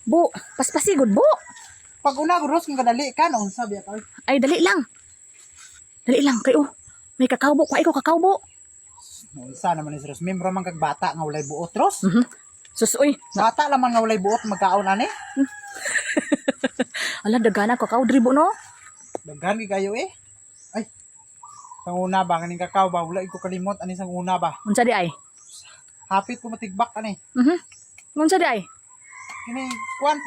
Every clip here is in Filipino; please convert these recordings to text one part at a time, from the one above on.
Bu, paspasigod, bu. Pag una, Ros, kung kadali ka, no? Sabi ako. Ay, dali lang. Dali lang, kayo. May kakao, bu. Kuha ko kakao, bu. Isa naman ni Ros. Membro man kag bata nga walay buot, Ros. Sus, uy. Bata laman nga walay buot, magkaon ani. Ala, dagana kakao, dribo, no? Daghan gi kayo eh. Ay. Sang una ba kaning kakao ba wala ko kalimot ani sang una ba. Unsa di ay? Hapit ko matigbak ani. Unsa di ay? Kini kuan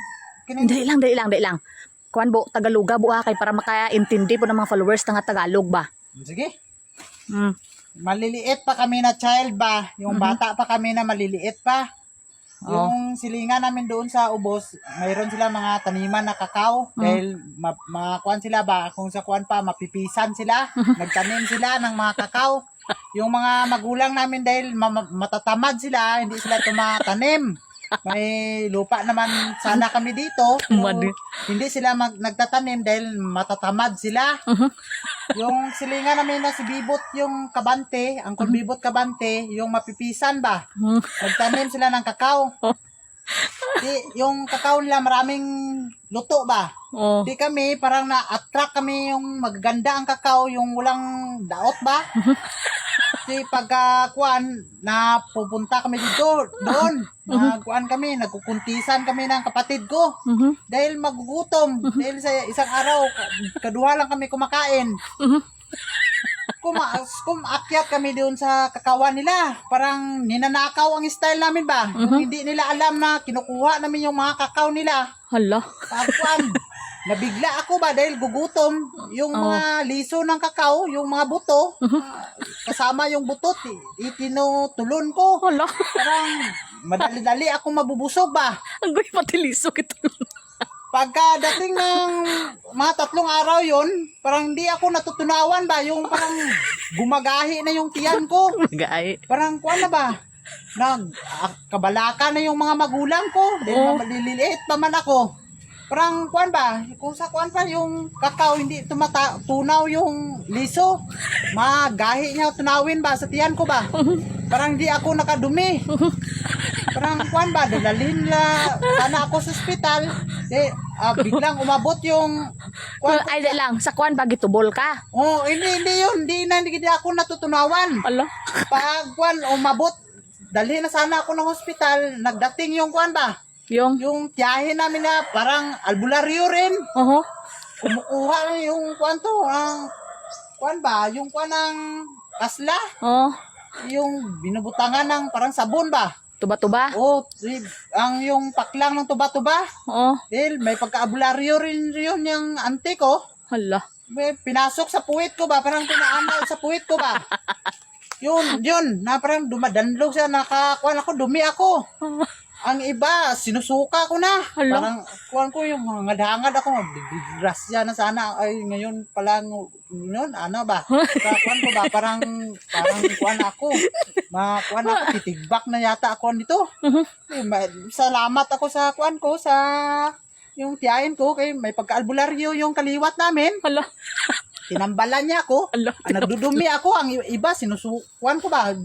kini Dali lang. Kuan, bu, Tagaloga, bu, ha, kay para makaintindi po ng mga followers nga Tagalog ba. sige. Mm. Maliliit pa kami na child ba. Yung bata pa kami na maliliit pa. Yung silingan namin doon sa ubos, mayroon sila mga taniman na kakao dahil mga kuan sila ba, kung sa kuan pa mapipisan sila, nagtanim sila ng mga kakao. Yung mga magulang namin dahil matatamad sila, hindi sila tumatanim. May lupa naman sana kami dito. Pero hindi sila nagtatanim dahil matatamad sila. Yung silingan namin na si Bibot yung kabante, ang Bibot kabante, yung mapipisan ba. Nagtanim sila ng kakao. Yung kakao nila maraming luto ba. Di kami parang na-attract kami yung magaganda ang kakao, yung walang daot ba. Kasi pagka kuan na pupunta kami dito doon, kuan kami, nagkukuntisan kami ng kapatid ko. Dahil magugutom, dahil sa isang araw kaduha lang kami kumakain. Kumakyat kami doon sa kakawan nila. Parang ninanakaw ang style namin ba. Yung hindi nila alam na kinukuha namin yung mga kakao nila. Hala. Kuan, nabigla ako ba dahil gugutom. Yung mga liso ng kakao, yung mga buto, kasama yung butot, itinutulon ko. Hala. Parang madali-dali ako mabubusog ba. Ang goy pati liso ito. Pagka dating ng mga 3 araw yon, parang hindi ako natutunawan ba. Yung parang gumagahi na yung tiyan ko. Gay. Parang kuan na ba? Kabalaka na yung mga magulang ko. Dahil maliliit pa man ako. Parang kuan ba? Kung sa kuan pa yung kakao hindi tunaw yung liso. Magahi niya tunawin ba sa tiyan ko ba? Parang hindi ako nakadumi. Parang kuan ba? Dalalin la sana ako sa ospital. Biglang umabot yung kuan. Ay, dali lang. Sa kuan ba gitubol ka? Hindi yun. Hindi ako natutunawan. Hala. Pag kuan umabot, dalhin na sana ako ng ospital. Nagdating yung kuan ba? Yung tiyahin namin na parang albularyo rin. Kumukuha na yung kuan to. Kuan ba? Yung kuan ng kasla. Yung binubutangan ng parang sabon ba? Tuba-tuba? Yung paklang ng tuba-tuba. Dahil may pagka-albularyo rin yun yung ante ko. Hala. Pinasok sa puwit ko ba? Parang pinaanal sa puwit ko ba? Yun, na parang dumadanlog siya. Nakakuan ako, dumi ako. Ang iba, sinusuka ko na. Hala. Parang, kuhan ko yung hangad-hangad ako. Grasya na sana. Ay, ngayon pala, yun, ano ba? Kuhan ko ba? Parang kuhan ako. Kuhan ako, titigbak na yata ako nito. Salamat ako sa kuhan ko, sa yung tiyahin ko. Kay may pagka-albularyo yung kaliwat namin. Hala. Tinambalan niya ako. Nagdudumi ako. Ang iba, sinusukuan ko ba?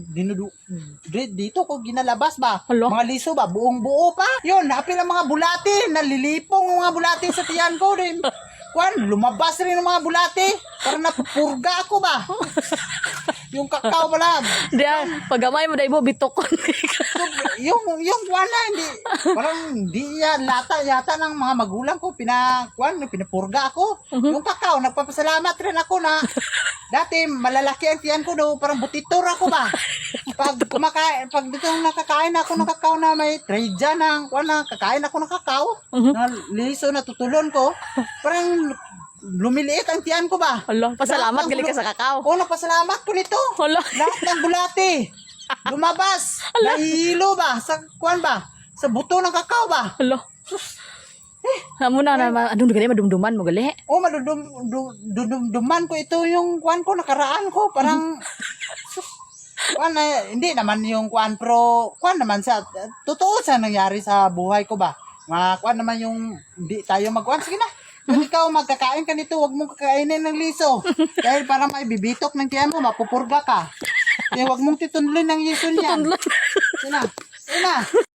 Dito ko ginalabas ba? Mga liso ba? Buong buo pa. Yun, napil ang mga bulati. Nalilipong ang mga bulati sa tiyan ko rin. Lumabas rin ang mga bulati. Parang napupurga ako ba? Yung kakao pala. Diyan, pagamay mo dahil mo bitokon. yung wala, hindi. Parang hindi yata ng mga magulang ko. Pinapurga ako. Yung kakao, nagpapasalamat rin ako na dati malalaki ang tiyan ko do. Parang butitor ako ba? Pag dito nakakain ako ng kakao na may trade dyan kakain ako ng kakao. Na liso na tutulon ko. Parang lumiliit ang tiyan ko ba? Hala, pasalamat gali ka sa kakao. Nagpasalamat ko nito. Hala. Lahat ng bulati. Lumabas. Nahihilo ba? Sa kuan ba? Sa buto ng kakao ba? Hala. Amo na anong gali madumduman mo gali? Madumduman ko ito yung kuan ko nakaraan ko parang hindi naman yung kuan pro kuan naman sa totoo sa nangyari sa buhay ko ba? Kuan naman yung hindi tayo magkuan. Sige na. Kung ikaw magkakain ka nito, huwag mong kakainin ng liso. Dahil para may bibitok ng tiyan mo, mapupurga ka. Kaya huwag mong titunlin ng liso niyan. Sina?